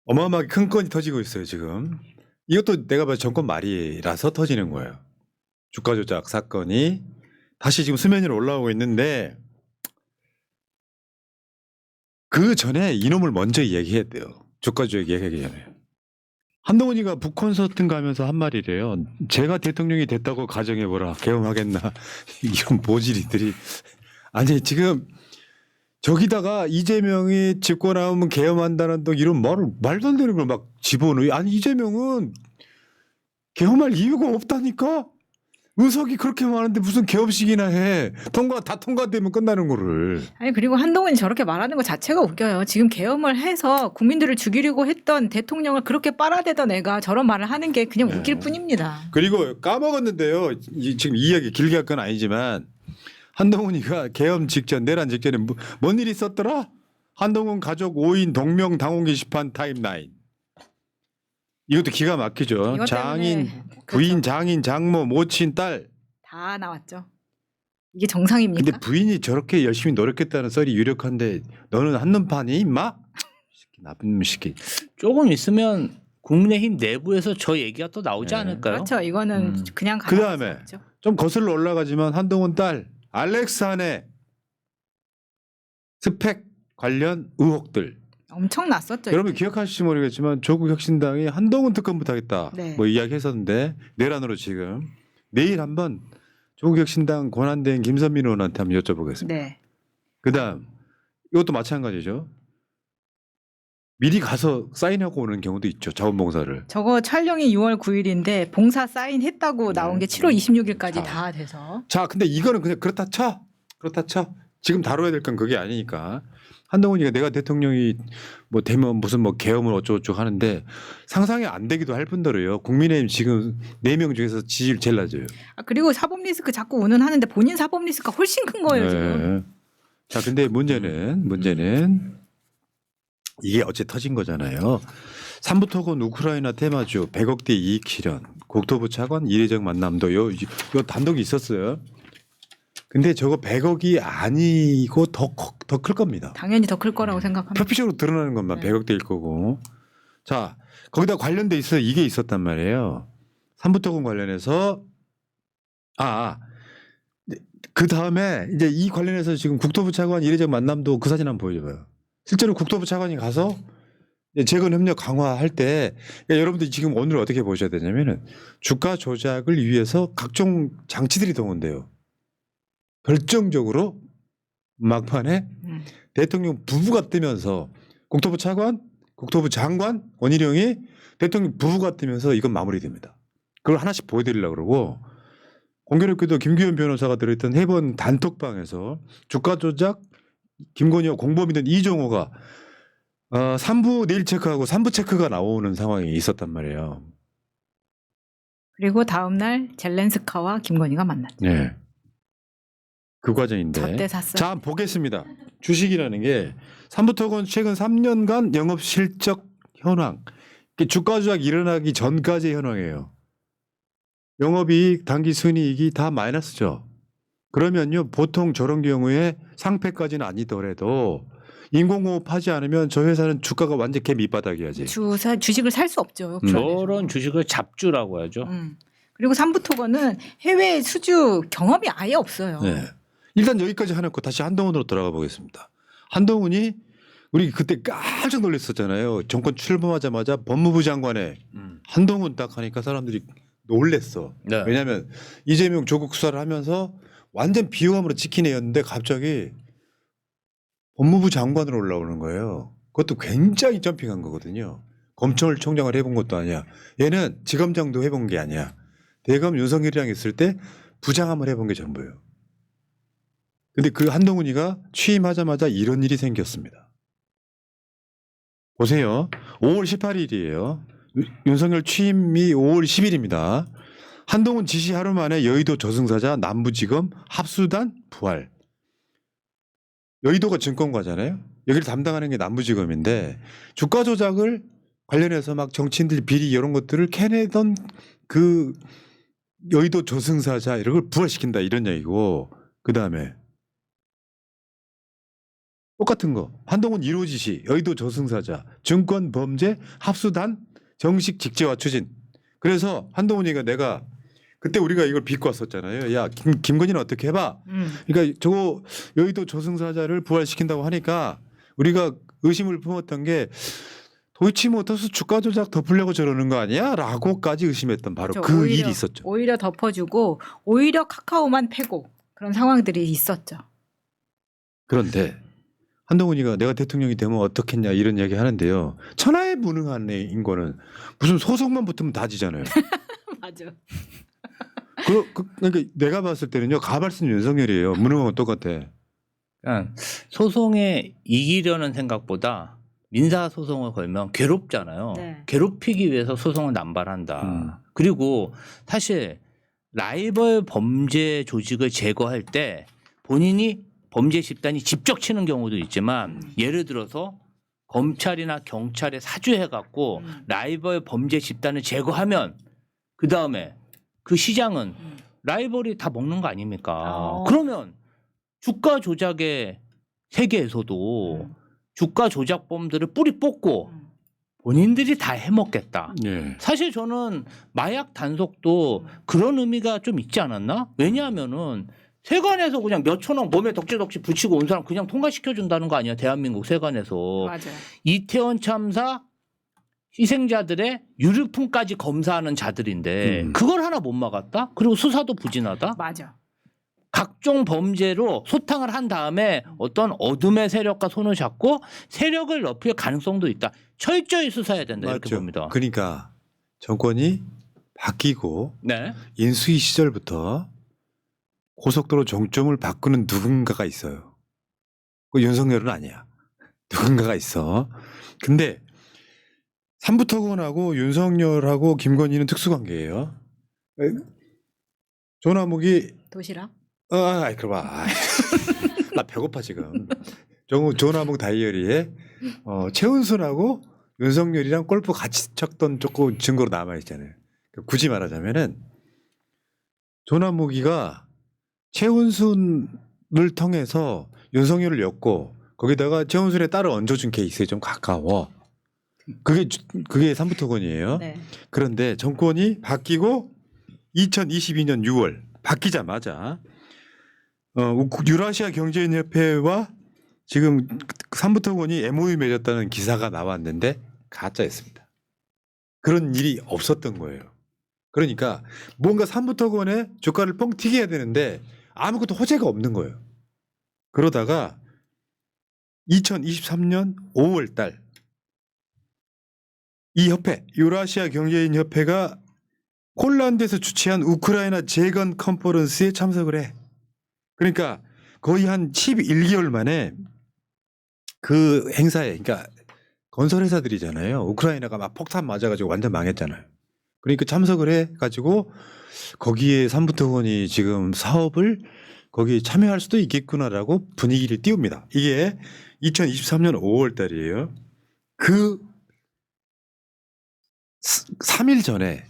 어마어마하게 큰 건이 터지고 있어요 지금. 이것도 내가 봐도 정권 말이라서 터지는 거예요. 주가 조작 사건이 다시 지금 수면 위로 올라오고 있는데 그 전에 이놈을 먼저 얘기해야 돼요. 주가 조작 얘기하기 전에. 한동훈이가 북콘서트 가면서 한 말이래요. 제가 대통령이 됐다고 가정해보라. 계엄하겠나. 이런 모질이들이. 아니 지금 저기다가 이재명이 집권하면 계엄한다는 또 이런 말도 안 되는 걸 막 집어넣어요. 아니 이재명은 계엄할 이유가 없다니까. 의석이 그렇게 많은데 무슨 계엄식이나 해. 다 통과되면 끝나는 거를. 아니 그리고 한동훈이 저렇게 말하는 것 자체가 웃겨요. 지금 계엄을 해서 국민들을 죽이려고 했던 대통령을 그렇게 빨아대던 애가 저런 말을 하는 게 그냥 웃길 뿐입니다. 그리고 까먹었는데요. 지금 이 이야기 길게 할 건 아니지만 한동훈이가 계엄 직전 내란 직전에 뭔 일이 있었더라? 한동훈 가족 5인 동명 당원 게시판 타임라인. 이것도 기가 막히죠. 이것 장인, 때문에 부인, 그렇죠. 장인, 장모, 모친, 딸. 다 나왔죠. 이게 정상입니까? 근데 부인이 저렇게 열심히 노력했다는 썰이 유력한데 너는 한눈판이 임마? 나쁜 새끼. 조금 있으면 국민의힘 내부에서 저 얘기가 또 나오지 네. 않을까요? 그렇죠. 이거는 그냥 그 다음에 좀 거슬러 올라가지만 한동훈 딸 알렉스 한의 스펙 관련 의혹들. 엄청 났었죠. 여러분 이때. 기억하실지 모르겠지만 조국 혁신당이 한동훈 특검부터 하겠다. 네. 뭐 이야기했었는데 내란으로 지금 내일 한번 조국 혁신당 권한대행 김선민 의원한테 한번 여쭤보겠습니다. 네. 그다음 이것도 마찬가지죠. 미리 가서 사인하고 오는 경우도 있죠. 자원봉사를. 저거 촬영이 6월 9일인데 봉사 사인했다고 나온 게 7월 26일까지 자. 다 돼서. 자, 근데 이거는 그냥 그렇다 쳐. 그렇다 쳐. 지금 다뤄야 될 건 그게 아니니까. 한동훈이가 내가 대통령이 뭐 되면 무슨 뭐 계엄을 어쩌고저쩌고 하는데 상상이 안 되기도 할 뿐더러요. 국민의힘 지금 4명 중에서 지지율 제일 낮아요. 아, 그리고 사법 리스크 자꾸 운운하는데 본인 사법 리스크가 훨씬 큰 거예요 지금. 자, 근데 문제는 이게 어째 터진 거잖아요. 삼부토건 우크라이나 테마주 100억대 이익 실현, 국토부 차관 이례적 만남도 요 단독이 있었어요. 근데 저거 100억이 아니고 더 클 겁니다. 당연히 더 클 거라고 생각합니다. 표피적으로 드러나는 것만 네. 100억대일 거고. 자, 거기다 관련돼 있어 이게 있었단 말이에요. 삼부토건 관련해서 그 다음에 이제 이 관련해서 지금 국토부 차관 이례적 만남도 그 사진 한번 보여줘봐요. 실제로 국토부 차관이 가서 재건 협력 강화할 때 그러니까 여러분들이 지금 오늘 어떻게 보셔야 되냐면은 주가 조작을 위해서 각종 장치들이 동원돼요. 결정적으로 막판에 대통령 부부가 뜨면서 국토부 차관, 국토부 장관 원희룡이 대통령 부부가 뜨면서 이건 마무리됩니다. 그걸 하나씩 보여드리려고 그러고 공교롭게도 김규현 변호사가 들어있던 해본 단톡방에서 주가 조작 김건희와 공범이던 이종호가 3부 내일 체크하고 3부 체크가 나오는 상황이 있었단 말이에요. 그리고 다음 날 젤렌스카와 김건희가 만났죠. 네. 그 과정인데. 저때 샀어요. 자, 보겠습니다. 주식이라는 게 삼부토건 최근 3년간 영업 실적 현황. 주가 조작 일어나기 전까지의 현황이에요. 영업이익, 단기 순이익이 다 마이너스죠. 그러면요, 보통 저런 경우에 상패까지는 아니더라도 인공호흡 하지 않으면 저 회사는 주가가 완전 개 밑바닥이야지. 주식을 살 수 없죠. 그 안에서. 저런 주식을 잡주라고 하죠. 그리고 삼부토건은 해외 수주 경험이 아예 없어요. 네. 일단 여기까지 해놓고 다시 한동훈으로 돌아가 보겠습니다. 한동훈이 우리 그때 깜짝 놀랐었잖아요. 정권 출범하자마자 법무부 장관에 한동훈 딱 하니까 사람들이 놀랬어. 네. 왜냐하면 이재명 조국 수사를 하면서 완전 비호감으로 찍힌 애였는데 갑자기 법무부 장관으로 올라오는 거예요. 그것도 굉장히 점핑한 거거든요. 검찰총장을 해본 것도 아니야. 얘는 지검장도 해본 게 아니야. 대검 윤석열이랑 있을 때 부장함을 해본 게 전부예요. 근데 그 한동훈이가 취임하자마자 이런 일이 생겼습니다. 보세요. 5월 18일이에요. 윤석열 취임이 5월 10일입니다. 한동훈 지시 하루 만에 여의도 저승사자 남부지검 합수단 부활. 여의도가 증권가잖아요. 여기를 담당하는 게 남부지검인데 주가 조작을 관련해서 막 정치인들 비리 이런 것들을 캐내던 그 여의도 저승사자 이런 걸 부활시킨다 이런 얘기고 그 다음에 똑같은 거. 한동훈 1호 지시, 여의도 저승사자, 증권 범죄 합수단 정식 직제화 추진. 그래서 한동훈이가 내가 그때 우리가 이걸 빚고 왔었잖아요. 야, 김건희는 어떻게 해봐. 그러니까 저거 여의도 저승사자를 부활시킨다고 하니까 우리가 의심을 품었던 게 도이치모터스 주가 조작 덮으려고 저러는 거 아니야? 라고까지 의심했던 바로 그렇죠. 그 오히려- 일이 있었죠. 오히려 덮어주고 오히려 카카오만 패고 그런 상황들이 있었죠. 그런데 한동훈이가 내가 대통령이 되면 어떻겠냐 이런 얘기 하는데요. 천하에 무능한 애인 거는 무슨 소송만 붙으면 다 지잖아요. 맞아. 그러니까 내가 봤을 때는요. 가발쓴 윤석열이에요. 무능한 건 똑같아. 그러니까 소송에 이기려는 생각보다 민사 소송을 걸면 괴롭잖아요. 네. 괴롭히기 위해서 소송을 남발한다. 음. 그리고 사실 라이벌 범죄 조직을 제거할 때 본인이 범죄 집단이 직접 치는 경우도 있지만 예를 들어서 검찰이나 경찰에 사주해갖고 라이벌 범죄 집단을 제거하면 그 다음에 그 시장은 라이벌이 다 먹는 거 아닙니까? 그러면 주가 조작의 세계에서도 주가 조작범들을 뿌리 뽑고 본인들이 다 해먹겠다. 예. 사실 저는 마약 단속도 그런 의미가 좀 있지 않았나? 왜냐하면은 세관에서 그냥 몇천 원 몸에 덕지덕지 붙이고 온 사람 그냥 통과시켜준다는 거 아니야? 대한민국 세관에서. 맞아요. 이태원 참사 희생자들의 유류품까지 검사하는 자들인데 그걸 하나 못 막았다? 그리고 수사도 부진하다? 맞아. 각종 범죄로 소탕을 한 다음에 어떤 어둠의 세력과 손을 잡고 세력을 넓힐 가능성도 있다. 철저히 수사해야 된다 이렇게 맞죠. 봅니다. 그러니까 정권이 바뀌고 네. 인수위 시절부터 고속도로 종점을 바꾸는 누군가가 있어요. 그 윤석열은 아니야. 누군가가 있어. 근데 삼부토건하고 윤석열하고 김건희는 특수관계예요. 조나묵이 도시락? 그럼 나 배고파 지금. 조나묵 다이어리에 최은순하고 윤석열이랑 골프 같이 쳤던 조금 증거로 남아 있잖아요. 굳이 말하자면은 조나묵이가 최은순을 통해서 윤석열을 엮고 거기다가 최은순의 딸을 얹어준 케이스에 좀 가까워. 그게 삼부토건이에요. 네. 그런데 정권이 바뀌고 2022년 6월 바뀌자마자 유라시아 경제인협회와 지금 삼부토건이 MOU 맺었다는 기사가 나왔는데 가짜였습니다. 그런 일이 없었던 거예요. 그러니까 뭔가 삼부토건에 주가를 뻥 튀게 해야 되는데 아무것도 호재가 없는 거예요. 그러다가 2023년 5월 달 이 협회, 유라시아 경제인협회가 폴란드에서 주최한 우크라이나 재건 컨퍼런스에 참석을 해. 그러니까 거의 한 11개월 만에 그 행사에, 그러니까 건설회사들이잖아요. 우크라이나가 막 폭탄 맞아가지고 완전 망했잖아요. 그러니까 참석을 해가지고 거기에 삼부토건이 지금 사업을 거기에 참여할 수도 있겠구나라고 분위기를 띄웁니다. 이게 2023년 5월 달이에요. 그 3일 전에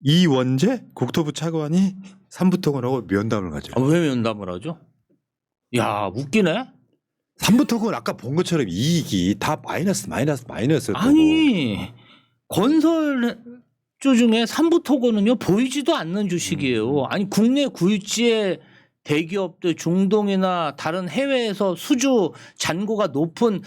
이원재 국토부 차관이 삼부토건하고 면담을 가죠. 왜 면담을 하죠? 야 웃기네. 삼부토건 아까 본 것처럼 이익이 다 마이너스였다고. 아니 건설주 중에 삼부토건은요 보이지도 않는 주식이에요. 아니 국내 굴지의 대기업들 중동이나 다른 해외에서 수주 잔고가 높은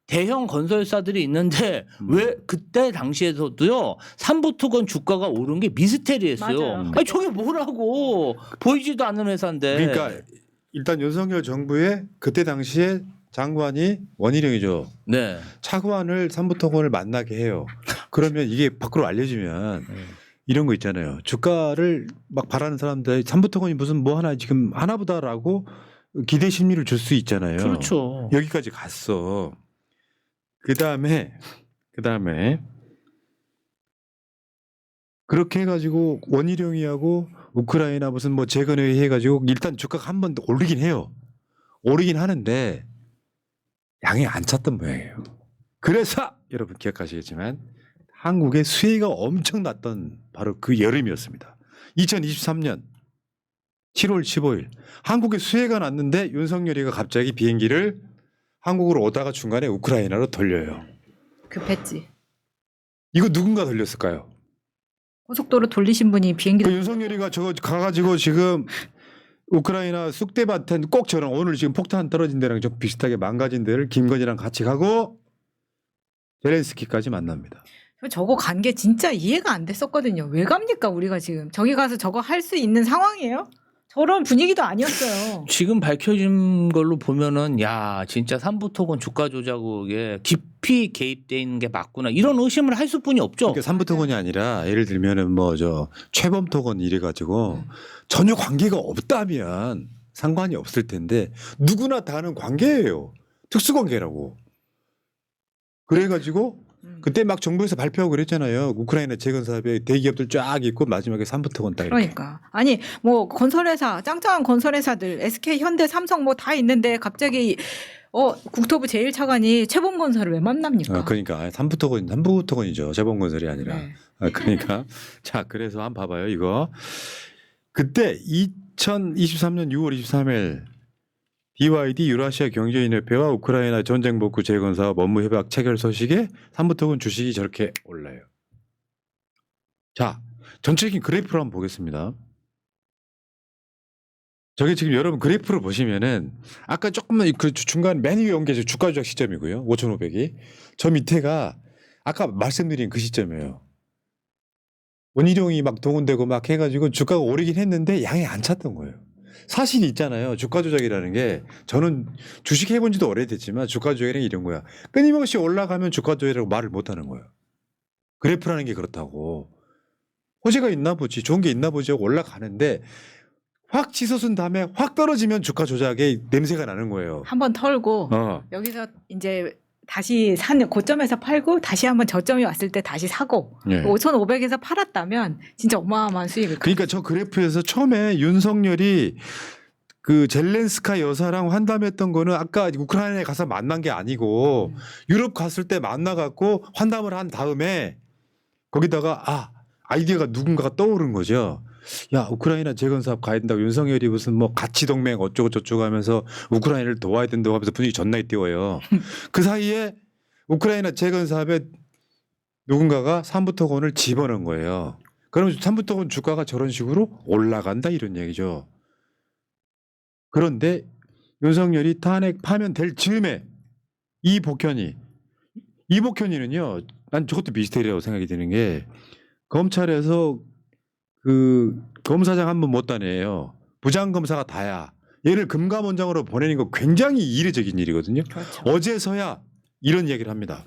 대형 건설사들이 있는데 왜 그때 당시에서도요 삼부토건 주가가 오른 게 미스테리했어요. 맞아요. 아니 저게 뭐라고 보이지도 않는 회사인데. 그러니까 일단 윤석열 정부의 그때 당시에 장관이 원희룡이죠. 네. 차관을 삼부토건을 만나게 해요. 그러면 이게 밖으로 알려지면 이런 거 있잖아요. 주가를 막 바라는 사람들 삼부토건이 무슨 뭐 하나 지금 하나보다라고 기대 심리를 줄 수 있잖아요. 그렇죠. 여기까지 갔어. 그 다음에 그렇게 해가지고 원희룡이하고 우크라이나 무슨 뭐 재건회의 해가지고 일단 주가가 한 번 더 오르긴 해요. 오르긴 하는데 양이 안 찼던 모양이에요. 그래서 여러분 기억하시겠지만 한국의 수혜가 엄청 났던 바로 그 여름이었습니다. 2023년 7월 15일 한국에 수혜가 났는데 윤석열이가 갑자기 비행기를 한국으로 오다가 중간에 우크라이나로 돌려요. 급했지. 이거 누군가 돌렸을까요? 고속도로 돌리신 분이 비행기 그 윤석열이가 저거 가가지고 지금 우크라이나 쑥대밭엔 꼭 저런 오늘 지금 폭탄 떨어진 데랑 좀 비슷하게 망가진 데를 김건희랑 같이 가고 젤렌스키까지 만납니다. 저거 간 게 진짜 이해가 안 됐었거든요. 왜 갑니까 우리가 지금 저기 가서 저거 할 수 있는 상황이에요? 저런 분위기도 아니었어요. 지금 밝혀진 걸로 보면은 야 진짜 삼부토건 주가 조작에 깊이 개입돼 있는 게 맞구나 이런 의심을 할 수뿐이 없죠. 그러니까 삼부토건이 아니라 예를 들면은 뭐 저 최범토건 이래가지고 전혀 관계가 없다면 상관이 없을 텐데 누구나 다 아는 관계예요. 특수관계라고. 그래가지고 그때 막 정부에서 발표하고 그랬잖아요. 우크라이나 재건 사업에 대기업들 쫙 있고 마지막에 삼부토건 딱 이렇게. 그러니까 아니 뭐 건설회사 짱짱한 건설회사들 SK, 현대, 삼성 뭐 다 있는데 갑자기 국토부 제1차관이 최범건설을 왜 만납니까? 그러니까 삼부토건이죠. 재범건설이 아니라. 네. 그러니까 자 그래서 한번 봐봐요 이거. 그때 2023년 6월 23일 BYD 유라시아 경제인협회와 우크라이나 전쟁 복구 재건 사업 업무 협약 체결 소식에 삼부토건 주식이 저렇게 올라요. 자, 전체적인 그래프를 한번 보겠습니다. 저게 지금 여러분 그래프를 보시면은 아까 조금만 그 중간 맨 위에 온 게 주가 조작 시점이고요. 5,500이. 저 밑에가 아까 말씀드린 그 시점이에요. 원희룡이 막 동원되고 막 해가지고 주가가 오르긴 했는데 양이 안 찼던 거예요. 사실이 있잖아요. 주가 조작이라는 게 저는 주식 해본 지도 오래됐지만 주가 조작이란 게 이런 거야. 끊임없이 올라가면 주가 조작이라고 말을 못 하는 거예요. 그래프라는 게 그렇다고. 호재가 있나 보지 좋은 게 있나 보지 하고 올라가는데 확 치솟은 다음에 확 떨어지면 주가 조작의 냄새가 나는 거예요. 한번 털고 여기서 이제 다시 산 고점에서 팔고 다시 한번 저점이 왔을 때 다시 사고 네. 5,500에서 팔았다면 진짜 어마어마한 수익을. 그러니까 저 그래프에서 처음에 윤석열이 그 젤렌스카 여사랑 환담했던 거는 아까 우크라이나에 가서 만난 게 아니고 유럽 갔을 때 만나갖고 환담을 한 다음에 거기다가 아이디어가 누군가가 떠오른 거죠. 야 우크라이나 재건 사업 가야 된다고 윤석열이 무슨 뭐 가치 동맹 어쩌고 저쩌고 하면서 우크라이나를 도와야 된다고 하면서 분위기 존나 띄워요. 그 사이에 우크라이나 재건 사업에 누군가가 삼부토건을 집어넣은 거예요. 그러면 삼부토건 주가가 저런 식으로 올라간다 이런 얘기죠. 그런데 윤석열이 탄핵 파면 될 즈음에 이복현이는요. 난 저것도 미스테리라고 생각이 드는 게 검찰에서 그 검사장 한 번 못 다녀요. 부장검사가 다야. 얘를 금감원장으로 보내는 거 굉장히 이례적인 일이거든요. 그렇죠. 어제서야 이런 얘기를 합니다.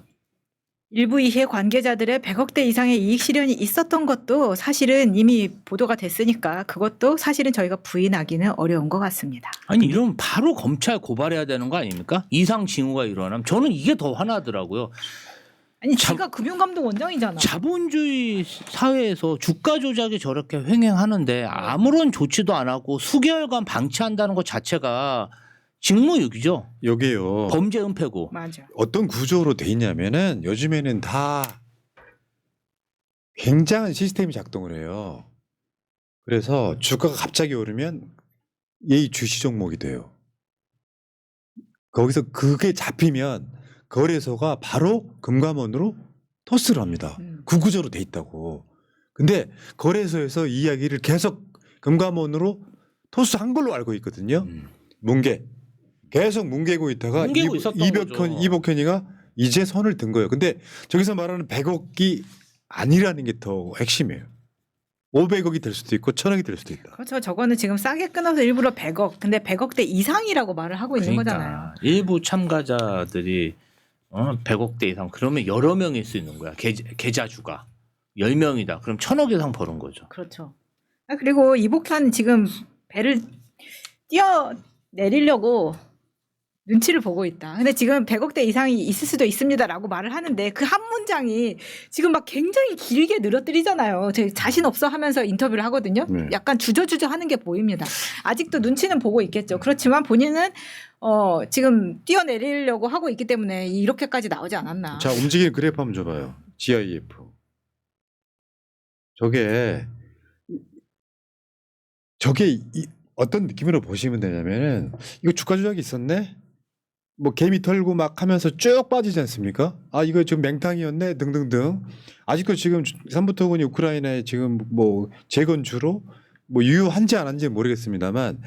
일부 이해 관계자들의 100억대 이상의 이익 실현이 있었던 것도 사실은 이미 보도가 됐으니까 그것도 사실은 저희가 부인하기는 어려운 것 같습니다. 아니 이러면 바로 검찰 고발해야 되는 거 아닙니까? 이상 징후가 일어나면 저는 이게 더 화나더라고요. 아니 지가 금융감독원장이잖아. 자본주의 사회에서 주가 조작이 저렇게 횡행하는데 아무런 조치도 안 하고 수개월간 방치한다는 것 자체가 직무유기죠. 여기요. 범죄 은폐고. 맞아. 어떤 구조로 돼 있냐면은 요즘에는 다 굉장한 시스템이 작동을 해요. 그래서 주가가 갑자기 오르면 얘 주시 종목이 돼요. 거기서 그게 잡히면 거래소가 바로 금감원으로 토스를 합니다. 그 구조로 돼 있다고. 근데 거래소에서 이 이야기를 계속 금감원으로 토스한 걸로 알고 있거든요. 뭉개. 계속 뭉개고 있다가 뭉개고 있었던 거죠. 이복현이가 이제 선을 든 거예요. 근데 저기서 말하는 100억이 아니라는 게 더 핵심이에요. 500억이 될 수도 있고 1000억이 될 수도 있다. 그렇죠. 저거는 지금 싸게 끊어서 일부러 100억. 근데 100억대 이상이라고 말을 하고 있는 거잖아요. 그러니까 일부 참가자들이 100억대 이상 그러면 여러 명일 수 있는 거야. 계좌주가 10명이다. 그럼 1000억 이상 버는 거죠. 그렇죠. 그리고 이복현 지금 배를 뛰어 내리려고 눈치를 보고 있다. 근데 지금 100억대 이상이 있을 수도 있습니다라고 말을 하는데 그 한 문장이 지금 막 굉장히 길게 늘어뜨리잖아요. 제 자신 없어 하면서 인터뷰를 하거든요. 네. 약간 주저주저 하는 게 보입니다. 아직도 눈치는 보고 있겠죠. 그렇지만 본인은 지금 뛰어내리려고 하고 있기 때문에 이렇게까지 나오지 않았나. 자 움직이는 그래프 한번 줘봐요. GIF. 저게 어떤 느낌으로 보시면 되냐면은 이거 주가 조작이 있었네. 뭐 개미 털고 막 하면서 쭉 빠지지 않습니까? 아 이거 지금 맹탕이었네 등등등. 아직도 지금 삼부토군이 우크라이나에 지금 뭐 재건주로 뭐 유효한지 안 한지 모르겠습니다만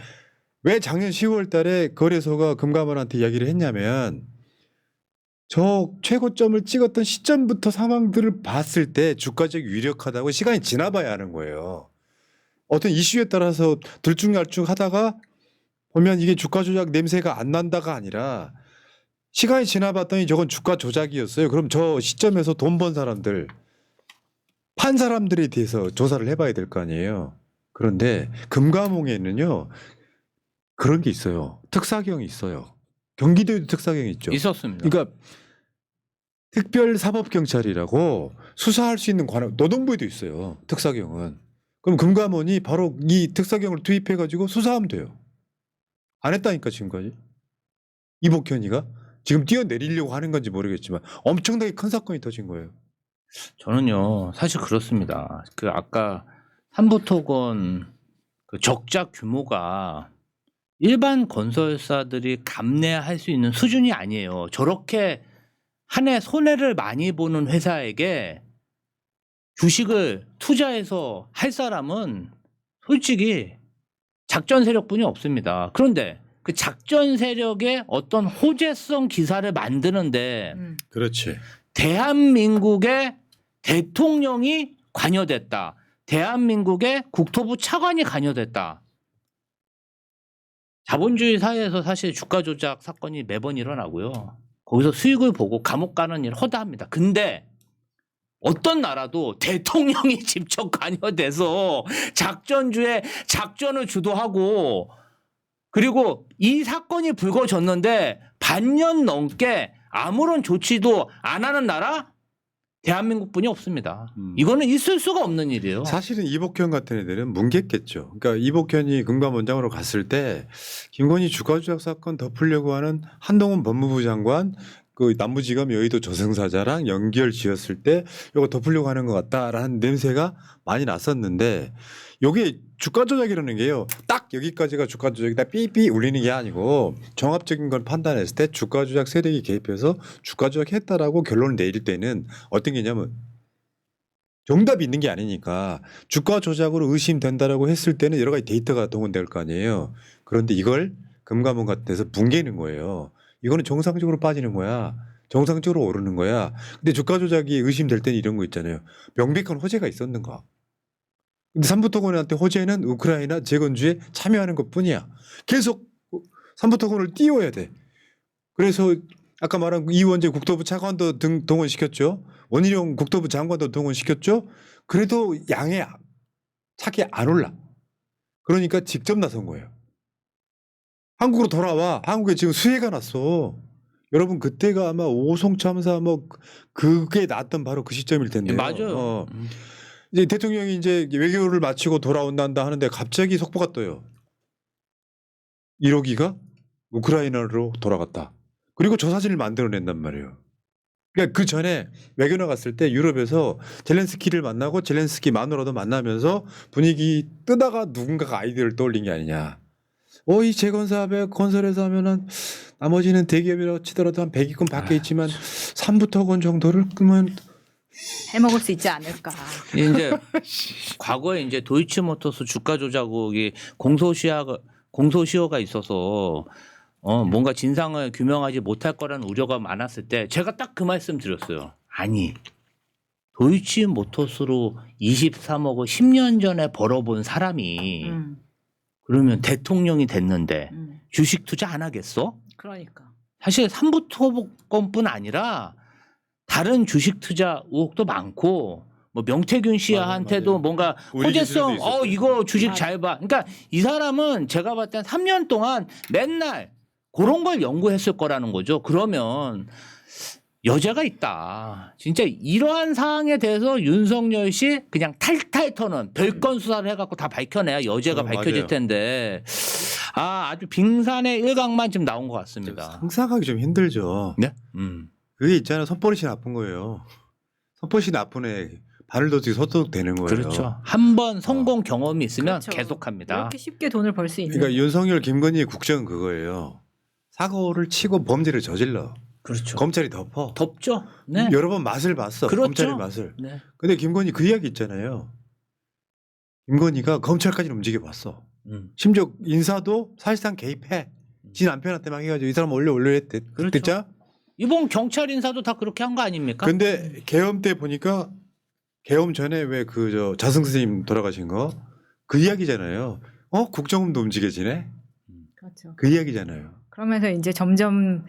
왜 작년 10월 달에 거래소가 금감원한테 이야기를 했냐면 저 최고점을 찍었던 시점부터 상황들을 봤을 때 주가적 유력하다고 시간이 지나봐야 하는 거예요. 어떤 이슈에 따라서 들쭉날쭉 하다가 보면 이게 주가 조작 냄새가 안 난다가 아니라 시간이 지나봤더니 저건 주가 조작이었어요. 그럼 저 시점에서 돈 번 사람들, 판 사람들에 대해서 조사를 해봐야 될 거 아니에요. 그런데 금감원에는요 그런 게 있어요. 특사경이 있어요. 경기도에도 특사경이 있죠. 있었습니다. 그러니까 특별사법경찰이라고 수사할 수 있는 관할 노동부에도 있어요. 특사경은. 그럼 금감원이 바로 이 특사경을 투입해가지고 수사하면 돼요. 안 했다니까 지금까지. 이복현이가 지금 뛰어내리려고 하는 건지 모르겠지만 엄청나게 큰 사건이 터진 거예요. 저는요 사실 그렇습니다. 그 아까 삼부토건 그 적자 규모가 일반 건설사들이 감내할 수 있는 수준이 아니에요. 저렇게 한 해 손해를 많이 보는 회사에게 주식을 투자해서 할 사람은 솔직히 작전 세력뿐이 없습니다. 그런데 그 작전 세력의 어떤 호재성 기사를 만드는데 그렇지. 대한민국의 대통령이 관여됐다. 대한민국의 국토부 차관이 관여됐다. 자본주의 사회에서 사실 주가 조작 사건이 매번 일어나고요. 거기서 수익을 보고 감옥 가는 일 허다합니다. 근데 어떤 나라도 대통령이 직접 관여돼서 작전주에 작전을 주도하고 그리고 이 사건이 불거졌는데 반년 넘게 아무런 조치도 안 하는 나라? 대한민국뿐이 없습니다. 이거는 있을 수가 없는 일이에요. 사실은 이복현 같은 애들은 뭉갰겠죠. 그러니까 이복현이 금감원장으로 갔을 때 김건희 주가 조작 사건 덮으려고 하는 한동훈 법무부 장관 그 남부지검 여의도 저승사자랑 연결 지었을 때 이거 덮으려고 하는 것 같다라는 냄새가 많이 났었는데 요게 주가 조작이라는 게요. 딱 여기까지가 주가 조작이다 삐삐 울리는 게 아니고 종합적인 걸 판단했을 때 주가 조작 세력이 개입해서 주가 조작했다라고 결론을 내릴 때는 어떤 게냐면 정답이 있는 게 아니니까 주가 조작으로 의심된다라고 했을 때는 여러 가지 데이터가 동원될 거 아니에요. 그런데 이걸 금감원 같은 데서 붕괴는 거예요. 이거는 정상적으로 빠지는 거야. 정상적으로 오르는 거야. 근데 주가 조작이 의심될 때는 이런 거 있잖아요. 명백한 호재가 있었는가. 근데 삼부토건한테 호재는 우크라이나 재건주에 참여하는 것뿐이야. 계속 삼부토건을 띄워야 돼. 그래서 아까 말한 이원재 국토부 차관도 동원시켰죠. 원희룡 국토부 장관도 동원시켰죠. 그래도 양의 차기 안 올라. 그러니까 직접 나선 거예요. 한국으로 돌아와. 한국에 지금 수해가 났어. 여러분 그때가 아마 오송 참사 뭐 그게 났던 바로 그 시점일 텐데요. 맞아요. 이제 대통령이 이제 외교를 마치고 돌아온단다 하는데 갑자기 속보가 떠요. 1호기가 우크라이나로 돌아갔다. 그리고 저 사진을 만들어낸단 말이에요. 그러니까 그 전에 외교 나갔을 때 유럽에서 젤렌스키를 만나고 젤렌스키 마누라도 만나면서 분위기 뜨다가 누군가가 아이디어를 떠올린 게 아니냐. 이 재건사업에 건설에서 하면은 나머지는 대기업이라고 치더라도 한 100위권 밖에 있지만 삼부토건 정도를 끄면 해먹을 수 있지 않을까. 이제 과거에 이제 도이치모터스 주가 조작이 공소시효가 있어서 뭔가 진상을 규명하지 못할 거라는 우려가 많았을 때 제가 딱 그 말씀 드렸어요. 아니 도이치모터스로 23억을 10년 전에 벌어본 사람이 그러면 대통령이 됐는데 주식 투자 안 하겠어? 그러니까. 사실 삼부토건뿐 아니라 다른 주식 투자 의혹도 많고 뭐 명태균 씨한테도 맞아요. 뭔가 우리 호재성 기술도 있었죠. 이거 주식 맞아. 잘 봐. 그러니까 이 사람은 제가 봤을 땐 3년 동안 맨날 그런 걸 연구했을 거라는 거죠. 그러면 여죄가 있다. 진짜 이러한 사항에 대해서 윤석열 씨 그냥 탈탈 터는 별건 수사를 해갖고 다 밝혀내야 여죄가 밝혀질 맞아요. 텐데 아주 빙산의 일각만 지금 나온 것 같습니다. 상상하기 좀 힘들죠. 네? 그게 있잖아요. 손버릇이 나쁜 거예요. 손버릇이 나쁜 애 발을 더 소독 되는 거예요. 그렇죠. 한 번 성공 경험이 있으면 그렇죠. 계속합니다. 이렇게 쉽게 돈을 벌 수 있는. 그러니까 윤석열 김건희의 국정은 그거예요. 사고를 치고 범죄를 저질러. 그렇죠. 검찰이 덮어. 덥죠. 네. 여러 번 맛을 봤어. 그렇죠. 검찰의 맛을. 네. 근데 김건희 그 이야기 있잖아요. 김건희가 검찰까지는 움직여봤어. 심지어 인사도 사실상 개입해. 지 남편한테 막 해가지고 이 사람 올려 했대. 그렇죠. 됐자? 이번 경찰 인사도 다 그렇게 한 거 아닙니까? 근데 계엄 때 보니까 계엄 전에 왜 그 저 자승 스님 돌아가신 거 그 이야기잖아요. 국정원도 움직여지네. 그렇죠. 그 이야기잖아요. 그러면서 이제 점점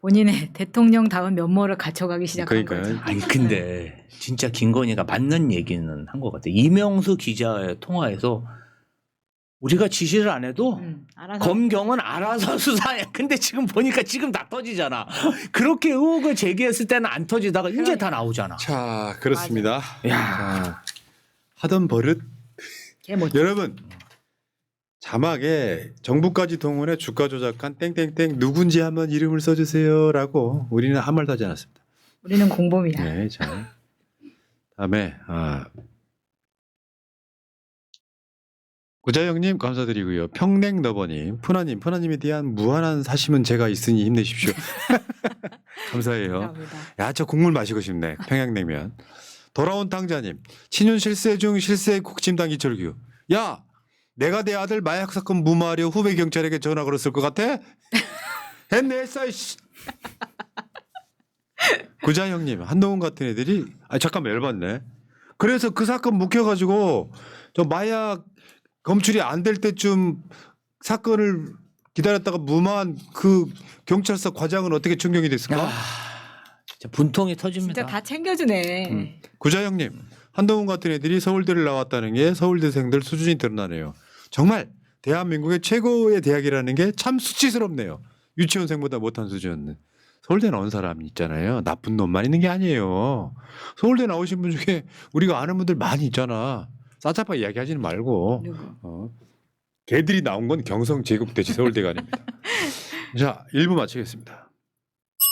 본인의 대통령다운 면모를 갖춰가기 시작한 그러니까요. 거죠. 아니 근데 진짜 김건희가 맞는 얘기는 한 것 같아. 이명수 기자의 통화에서 우리가 지시를 안 해도 알아서 검경은 알아서 수사해. 근데 지금 보니까 지금 다 터지잖아. 그렇게 의혹을 제기했을 때는 안 터지다가 이제 다 나오잖아. 자, 그렇습니다. 야, 자, 하던 버릇. 개못. 여러분 자막에 정부까지 동원해 주가 조작한 땡땡땡 누군지 한번 이름을 써주세요라고 우리는 아무 말도 하지 않았습니다. 우리는 공범이야. 네, 자 다음에 구자영님 감사드리고요. 평냉너버님, 푸나님에 대한 무한한 사심은 제가 있으니 힘내십시오. 감사해요. 감사합니다. 야, 저 국물 마시고 싶네. 평양냉면. 돌아온 당자님, 친윤 실세 중 실세 국힘당 이철규. 야, 내가 내 아들 마약 사건 무마하려 후배 경찰에게 전화 걸었을 것 같아? 했네, 했어, 이씨. 구자형님, 한동훈 같은 애들이 잠깐만 열받네. 그래서 그 사건 묵혀가지고 저 마약 검출이 안 될 때쯤 사건을 기다렸다가 무마한 그 경찰서 과장은 어떻게 충격이 됐을까? 진짜 분통이 터집니다. 진짜 다 챙겨주네. 구자형님, 한동훈 같은 애들이 서울대를 나왔다는 게 서울대생들 수준이 드러나네요. 정말 대한민국의 최고의 대학이라는 게 참 수치스럽네요. 유치원생보다 못한 수준은. 서울대 나온 사람 있잖아요. 나쁜 놈만 있는 게 아니에요. 서울대 나오신 분 중에 우리가 아는 분들 많이 있잖아. 싸잡아 이야기하지는 말고. 누구? 걔들이 나온 건 경성제국대지 서울대가 아닙니다. 자, 1부 마치겠습니다.